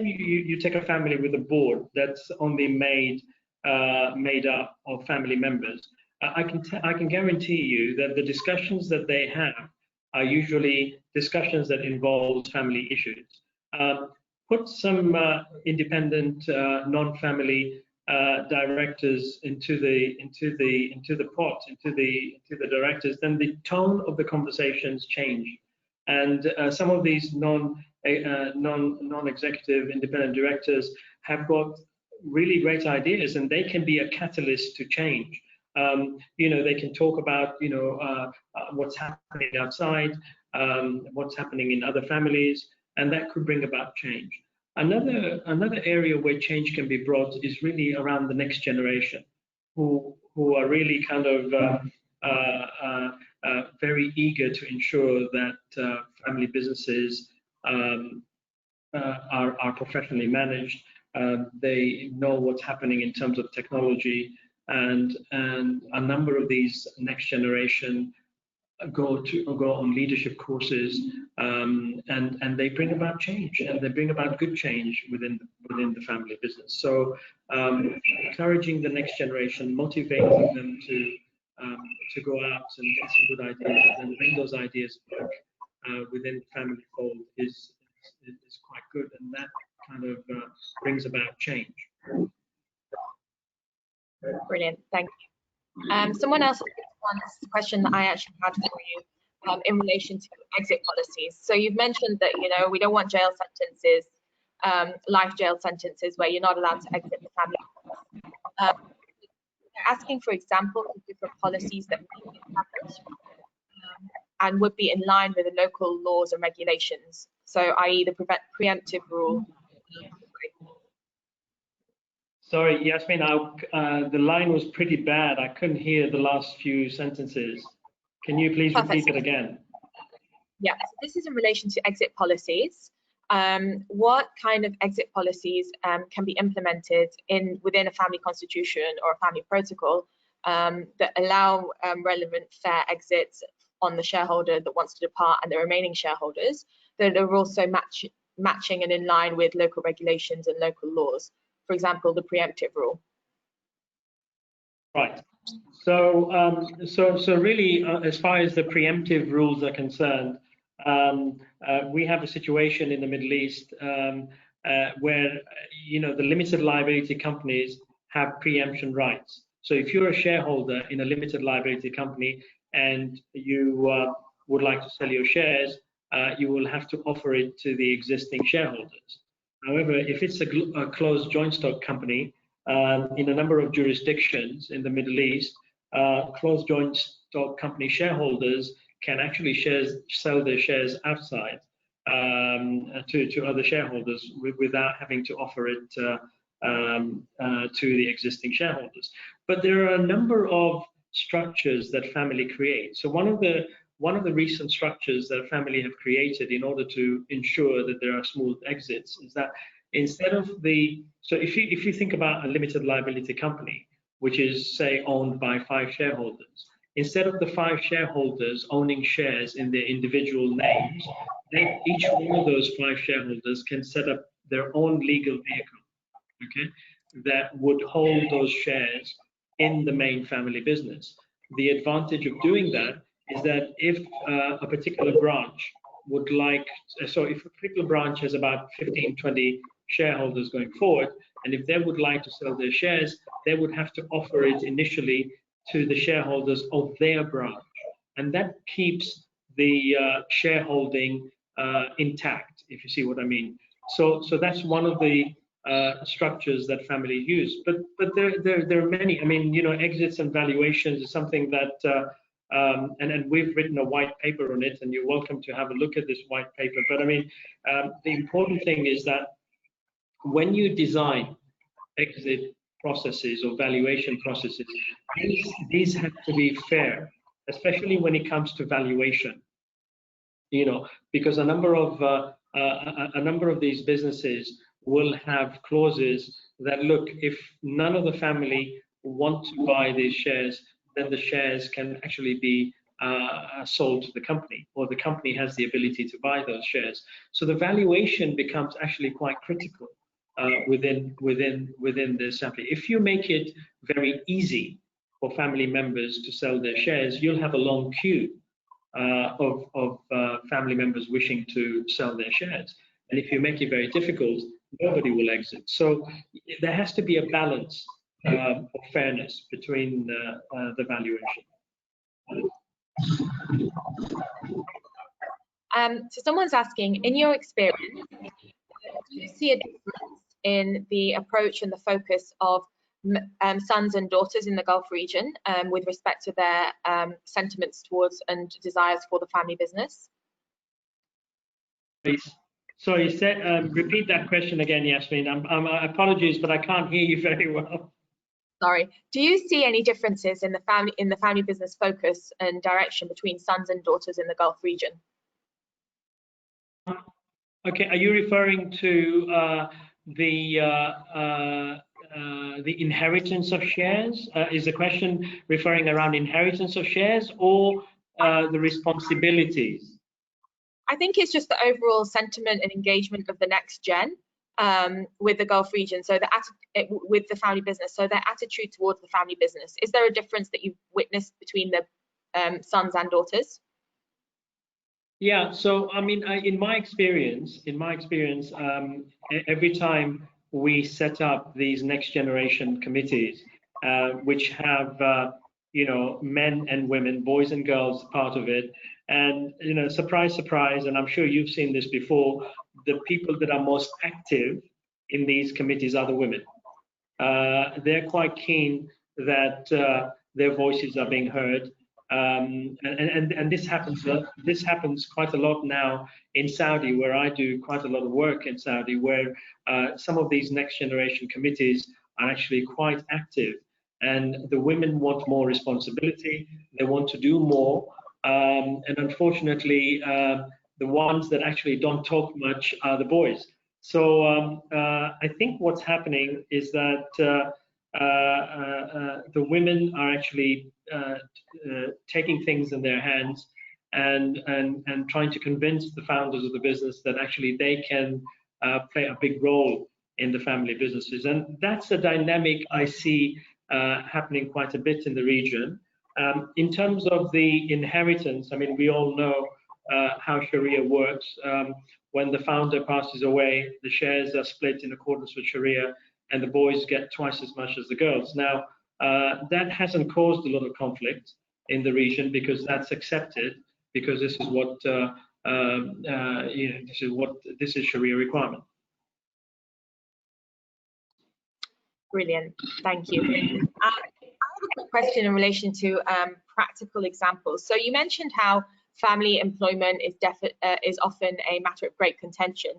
you take a family with a board that's only made up of family members, I can guarantee you that the discussions that they have are usually discussions that involve family issues. Put some independent, non-family directors into the pot, into the directors, then the tone of the conversations change, and some of these non-executive independent directors have got really great ideas, and they can be a catalyst to change. They can talk about what's happening outside, what's happening in other families, and that could bring about change. Another area where change can be brought is really around the next generation, who are really kind of very eager to ensure that family businesses are professionally managed. They know what's happening in terms of technology, and a number of these next generation go on leadership courses, and they bring about change, and they bring about good change within the family business. So encouraging the next generation, motivating them to go out and get some good ideas, and bring those ideas back within the family fold is quite good, and that kind of brings about change. Brilliant, thank you. Someone else wants a question that I actually had for you in relation to exit policies. So you've mentioned that we don't want jail sentences, life jail sentences where you're not allowed to exit the family. Asking for examples of different policies that may happen and would be in line with the local laws and regulations. So, i.e., the preemptive rule. Sorry, Yasmin, the line was pretty bad. I couldn't hear the last few sentences. Can you please repeat it again? Yeah, so this is in relation to exit policies. What kind of exit policies can be implemented within a family constitution or a family protocol that allow relevant, fair exits on the shareholder that wants to depart and the remaining shareholders that are also matching and in line with local regulations and local laws? For example, the preemptive rule. Right. So, so really, as far as the preemptive rules are concerned, we have a situation in the Middle East where the limited liability companies have preemption rights. So, if you're a shareholder in a limited liability company and you would like to sell your shares, you will have to offer it to the existing shareholders. However, if it's a closed joint stock company, in a number of jurisdictions in the Middle East, closed joint stock company shareholders can actually sell their shares outside to other shareholders without having to offer it to the existing shareholders. But there are a number of structures that family create. So one of the recent structures that family have created in order to ensure that there are smooth exits is that instead of so if you think about a limited liability company, which is say owned by 5 shareholders, instead of the 5 shareholders owning shares in their individual names, then each one of those 5 shareholders can set up their own legal vehicle, okay, that would hold those shares in the main family business. The advantage of doing that is that if a particular branch would like, so if a particular branch has about 15, 20 shareholders going forward, and if they would like to sell their shares, they would have to offer it initially to the shareholders of their branch. And that keeps the shareholding intact, if you see what I mean. So that's one of the structures that family use. But there are many. I mean, exits and valuations is something that and we've written a white paper on it, and you're welcome to have a look at this white paper. But I mean, the important thing is that when you design exit processes or valuation processes, these have to be fair, especially when it comes to valuation. Because a number of these businesses will have clauses that look, if none of the family want to buy these shares, then the shares can actually be sold to the company, or the company has the ability to buy those shares. So the valuation becomes actually quite critical within this family. If you make it very easy for family members to sell their shares, you'll have a long queue of family members wishing to sell their shares. And if you make it very difficult, nobody will exit. So there has to be a balance or fairness between the valuation. So someone's asking, in your experience, do you see a difference in the approach and the focus of sons and daughters in the Gulf region with respect to their sentiments towards and desires for the family business? Sorry, repeat that question again, Yasmin. Apologies, but I can't hear you very well. Sorry. Do you see any differences in the family business focus and direction between sons and daughters in the Gulf region? Okay, are you referring to the inheritance of shares? Is the question referring around inheritance of shares or the responsibilities? I think it's just the overall sentiment and engagement of the next gen with the Gulf region, so with the family business, so their attitude towards the family business. Is there a difference that you've witnessed between the sons and daughters? Yeah, so I mean, in my experience, every time we set up these next generation committees, which have men and women, boys and girls part of it, and surprise, surprise, and I'm sure you've seen this before, the people that are most active in these committees are the women. They're quite keen that their voices are being heard. And this happens quite a lot now in Saudi, where I do quite a lot of work in Saudi, where some of these next generation committees are actually quite active, and the women want more responsibility, they want to do more, and unfortunately the ones that actually don't talk much are the boys. So I think what's happening is that the women are actually taking things in their hands and trying to convince the founders of the business that actually they can play a big role in the family businesses. And that's a dynamic I see happening quite a bit in the region. In terms of the inheritance, I mean, we all know how Sharia works. When the founder passes away, the shares are split in accordance with Sharia, and the boys get twice as much as the girls. Now, that hasn't caused a lot of conflict in the region because that's accepted, because this is what this is Sharia requirement. Brilliant, thank you. I have a quick question in relation to practical examples. So you mentioned how family employment is often a matter of great contention.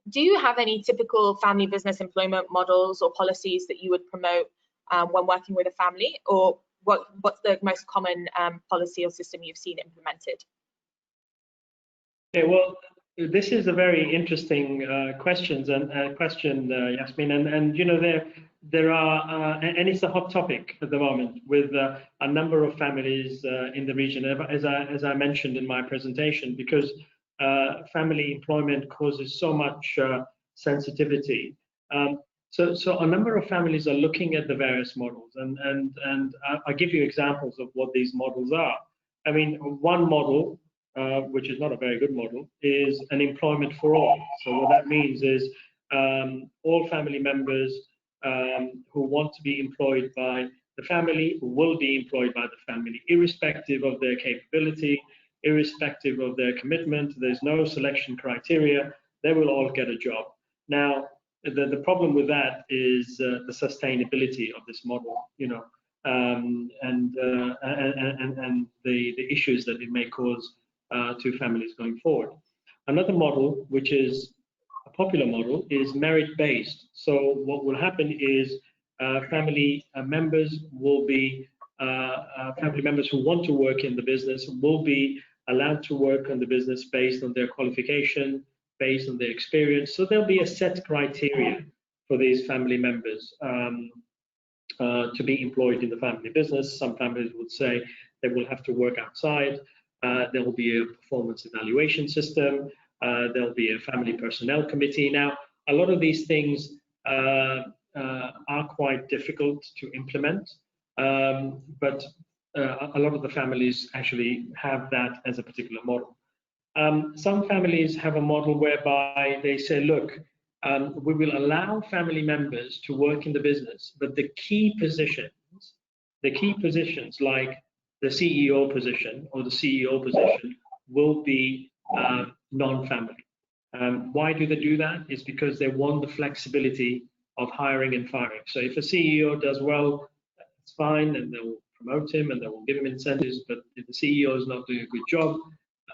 Do you have any typical family business employment models or policies that you would promote when working with a family, or what's the most common policy or system you've seen implemented? Okay, well, this is a very interesting question, Yasmin, and there are and it's a hot topic at the moment with a number of families in the region, as I mentioned in my presentation, because family employment causes so much sensitivity. So a number of families are looking at the various models, and I'll give you examples of what these models are. I mean, one model, which is not a very good model, is an employment for all. So what that means is all family members who want to be employed by the family will be employed by the family, irrespective of their capability, irrespective of their commitment. There's no selection criteria. They will all get a job. Now, the problem with that is the sustainability of this model, and the issues that it may cause to families going forward. Another model, which is a popular model, is merit-based. So what will happen is family members will be family members who want to work in the business will be allowed to work on the business based on their qualification, based on their experience. So there'll be a set criteria for these family members to be employed in the family business. Some families would say they will have to work outside. There will be a performance evaluation system. There'll be a family personnel committee. Now, a lot of these things are quite difficult to implement, but a lot of the families actually have that as a particular model. Some families have a model whereby they say, look, we will allow family members to work in the business, but the key positions like the CEO position or the CEO position will be non-family. Why do they do that? It's because they want the flexibility of hiring and firing. So if a CEO does well, it's fine, and they will promote him and they will give him incentives. But if the CEO is not doing a good job,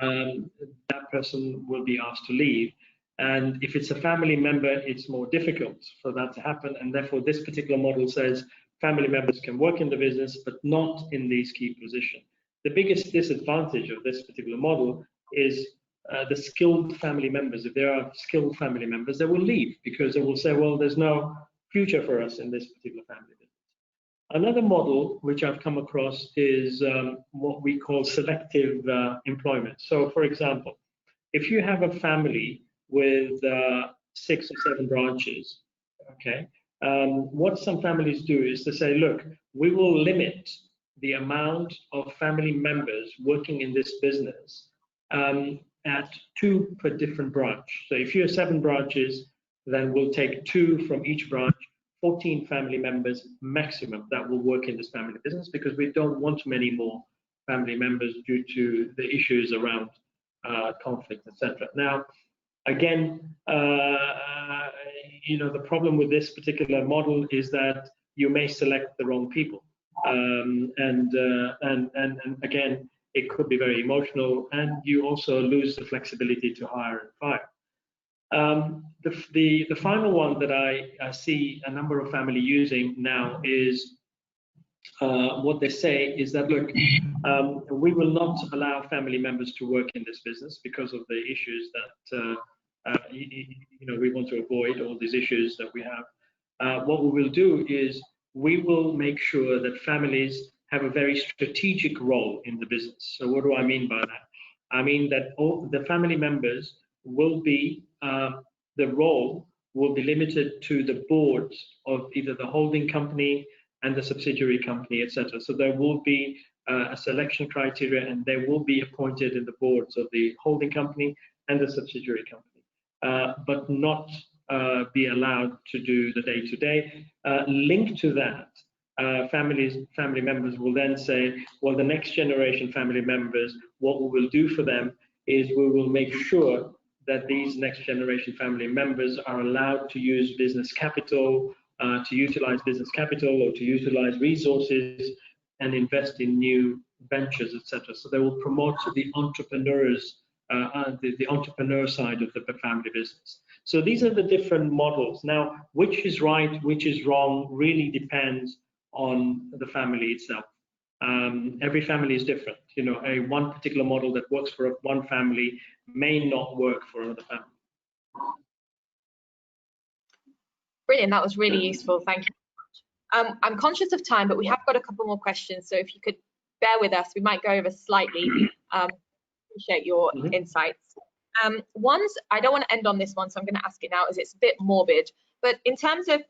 that person will be asked to leave. And if it's a family member, it's more difficult for that to happen. And therefore, this particular model says family members can work in the business, but not in these key positions. The biggest disadvantage of this particular model is the skilled family members. If there are skilled family members, they will leave because they will say, well, there's no future for us in this particular family business. Another model which I've come across is what we call selective employment. So, for example, if you have a family with 6 or 7 branches, okay, what some families do is to say, look, we will limit the amount of family members working in this business at 2 per different branch. So if you have 7 branches, then we'll take 2 from each branch, 14 family members maximum that will work in this family business, because we don't want many more family members due to the issues around conflict, etc. Now, again, the problem with this particular model is that you may select the wrong people, and again, it could be very emotional, and you also lose the flexibility to hire and fire. The final one that I see a number of family using now is what they say is that, look, we will not allow family members to work in this business because of the issues that we want to avoid, all these issues that we have. What we will do is we will make sure that families have a very strategic role in the business. So what do I mean by that? I mean that all the family members will be, the role will be limited to the boards of either the holding company and the subsidiary company, etc. So there will be a selection criteria, and they will be appointed in the boards of the holding company and the subsidiary company, but not be allowed to do the day-to-day. Linked to that, family members will then say, well, the next generation family members, what we will do for them is we will make sure that these next generation family members are allowed to use business capital, to utilize business capital or to utilize resources and invest in new ventures, etc. So they will promote the entrepreneurs, the entrepreneur side of the family business. So these are the different models. Now, which is right, which is wrong, really depends on the family itself. Every family is different. One particular model that works for one family may not work for another family. Brilliant, that was really useful, thank you. I'm conscious of time, but we have got a couple more questions, so if you could bear with us, we might go over slightly. Appreciate your insights. One's, I don't want to end on this one, so I'm going to ask it now, as it's a bit morbid, but in terms of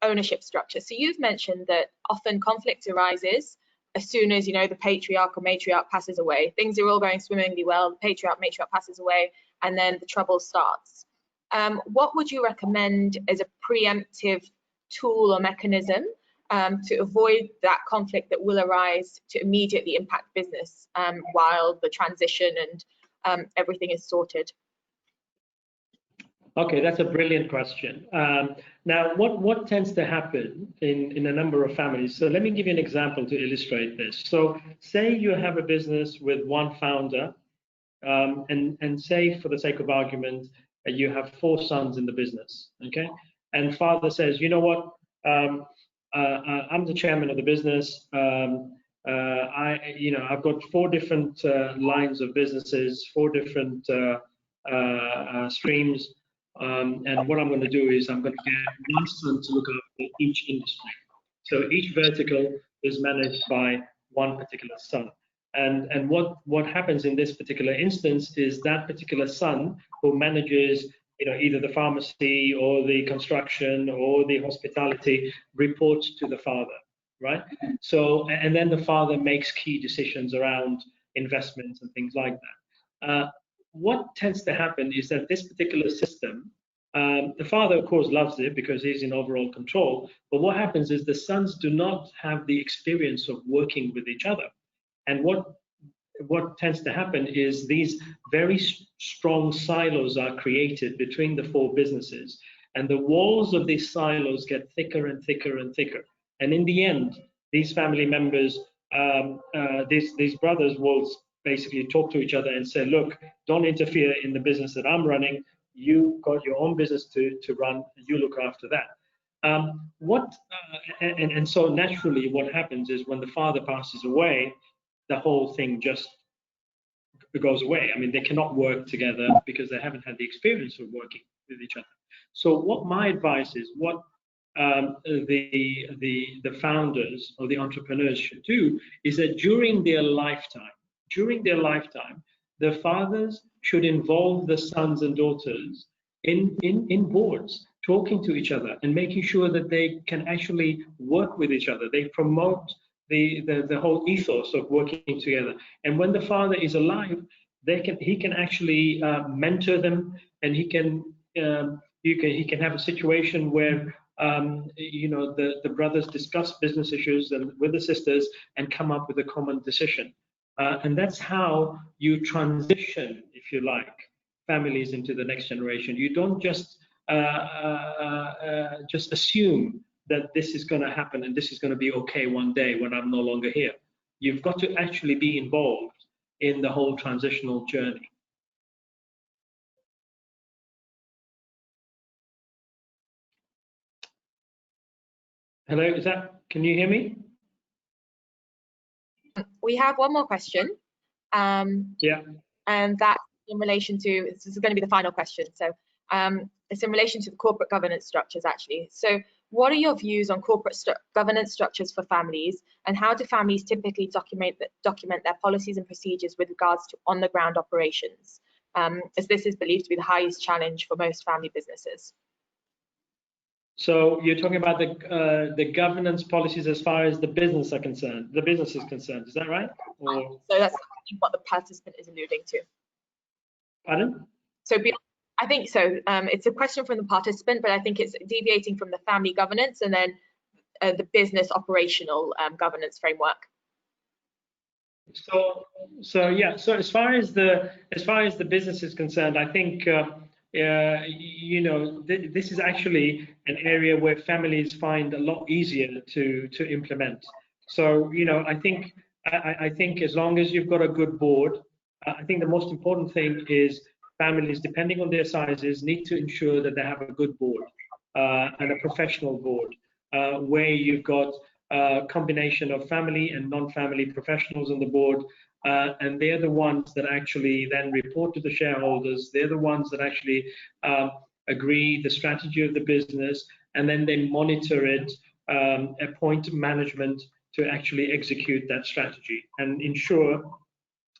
ownership structure, so you've mentioned that often conflict arises as soon as, the patriarch or matriarch passes away. Things are all going swimmingly well, the patriarch, matriarch passes away, and then the trouble starts. What would you recommend as a preemptive tool or mechanism to avoid that conflict that will arise to immediately impact business while the transition and everything is sorted? Okay, that's a brilliant question. Now, what tends to happen in a number of families? So let me give you an example to illustrate this. So say you have a business with one founder, and say, for the sake of argument, you have 4 sons in the business, okay? And father says, you know what, I'm the chairman of the business. I've got 4 different lines of businesses, 4 different streams. And what I'm going to do is I'm going to get one son to look after each industry. So each vertical is managed by one particular son. And what happens in this particular instance is that particular son who manages, either the pharmacy or the construction or the hospitality reports to the father, right? So, and then the father makes key decisions around investments and things like that. What tends to happen is that this particular system The father, of course, loves it because he's in overall control. But what happens is the sons do not have the experience of working with each other. And what tends to happen is these very strong silos are created between the four businesses, and the walls of these silos get thicker and thicker and thicker. And in the end, these family members, these brothers will basically talk to each other and say, look, don't interfere in the business that I'm running. You got your own business to run, you look after that. And so naturally what happens is when the father passes away, the whole thing just goes away. I mean, they cannot work together because they haven't had the experience of working with each other. So what my advice is, what the founders or the entrepreneurs should do is that during their lifetime, the fathers should involve the sons and daughters in boards, talking to each other and making sure that they can actually work with each other. They promote the whole ethos of working together. And when the father is alive, he can actually mentor them, and he can have a situation where the brothers discuss business issues and with the sisters and come up with a common decision. And that's how you transition, if you like, families into the next generation. You don't just assume that this is going to happen and this is going to be okay one day when I'm no longer here. You've got to actually be involved in the whole transitional journey. Hello, can you hear me? We have one more question. Yeah. And that's in relation to, this is going to be the final question. So it's in relation to the corporate governance structures, actually. So what are your views on corporate governance structures for families, and how do families typically document their policies and procedures with regards to on-the-ground operations, as this is believed to be the highest challenge for most family businesses? So you're talking about the governance policies as far as the business are concerned. The business is concerned. Is that right? Or... So that's what the participant is alluding to. Pardon? So I think so. It's a question from the participant, but I think it's deviating from the family governance and then the business operational governance framework. So yeah. So as far as the business is concerned, I think. This is actually an area where families find a lot easier to implement. So I think as long as you've got a good board, I think the most important thing is families, depending on their sizes, need to ensure that they have a good board and a professional board where you've got a combination of family and non-family professionals on the board. And they're the ones that actually then report to the shareholders. They're the ones that actually agree the strategy of the business, and then they monitor it, appoint management to actually execute that strategy and ensure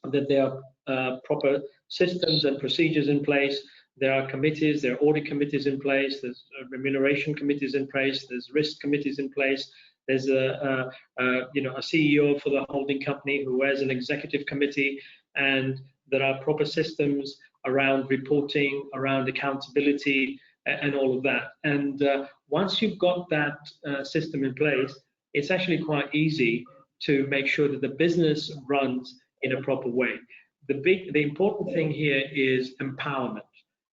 that there are proper systems and procedures in place. There are committees, there are audit committees in place, there's remuneration committees in place, there's risk committees in place. There's a CEO for the holding company who has an executive committee, and there are proper systems around reporting, around accountability, and all of that. And once you've got that system in place, it's actually quite easy to make sure that the business runs in a proper way. The important thing here is empowerment.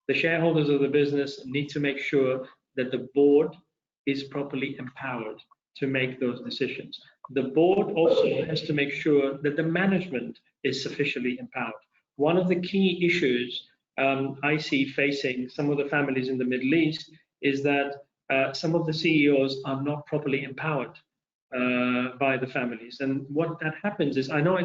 The shareholders of the business need to make sure that the board is properly empowered to make those decisions. The board also has to make sure that the management is sufficiently empowered. One of the key issues I see facing some of the families in the Middle East is that some of the CEOs are not properly empowered by the families. And what that happens is, I know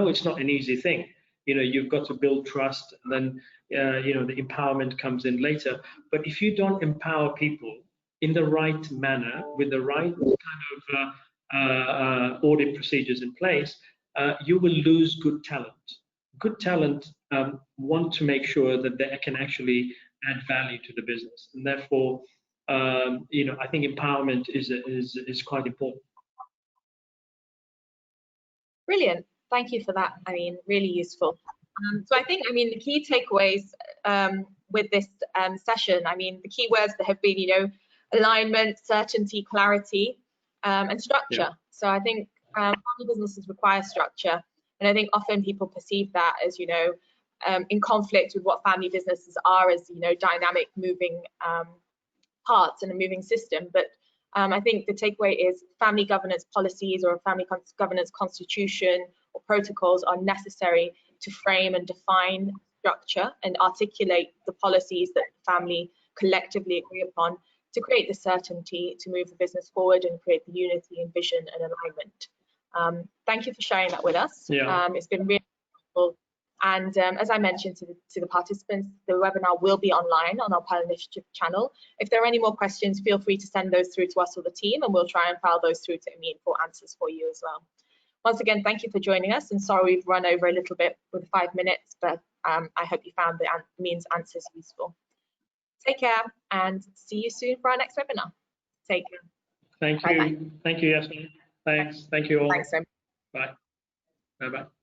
it's not an easy thing. You've got to build trust, and then the empowerment comes in later. But if you don't empower people in the right manner, with the right kind of audit procedures in place, you will lose good talent. Good talent want to make sure that they can actually add value to the business, and therefore, I think empowerment is quite important. Brilliant. Thank you for that. I mean, really useful. So I think, the key takeaways with this session. I mean, the key words that have been, you know, alignment, certainty, clarity, and structure. Yeah. So I think family businesses require structure, and I think often people perceive that as, you know, in conflict with what family businesses are, as, you know, dynamic, moving parts in a moving system. But I think the takeaway is family governance policies or a family governance constitution or protocols are necessary to frame and define structure and articulate the policies that the family collectively agree upon to create the certainty to move the business forward and create the unity and vision and alignment. Thank you for sharing that with us. Yeah. It's been really helpful. And as I mentioned to the participants, the webinar will be online on our Pearl Initiative channel. If there are any more questions, feel free to send those through to us or the team, and we'll try and file those through to Amin for answers for you as well. Once again, thank you for joining us, and sorry we've run over a little bit with 5 minutes, but I hope you found the Amin's answers useful. Take care and see you soon for our next webinar. Take care. Thank you. Bye-bye. Thank you, Yasmin. Thanks. Thank you all. Thanks so much. Bye. Bye-bye.